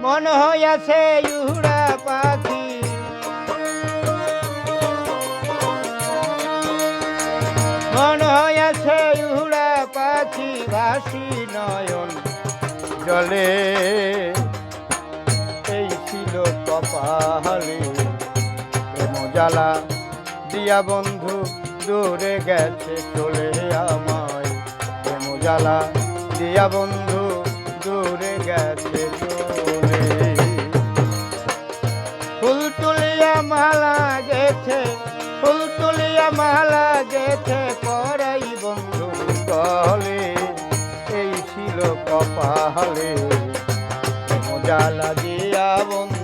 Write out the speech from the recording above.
মন হইয়াছে উড়া পাখি, মন হইয়াছে উড়া পাখি, ভাসি নয়ন জলে। এই ছিল কপালে প্রেম জ্বালা দিয়া বন্ধু দূরে গেছে চলে আমায়। প্রেম জ্বালা দিয়া বন্ধু দূরে গেছে চলে। ফুল তুলিয়া মালা গেছে, ফুল তুলিয়া মালা গেছে পরাই বন্ধু গলে। এই ছিল কপালে প্রেম জ্বালা দিয়া বন্ধু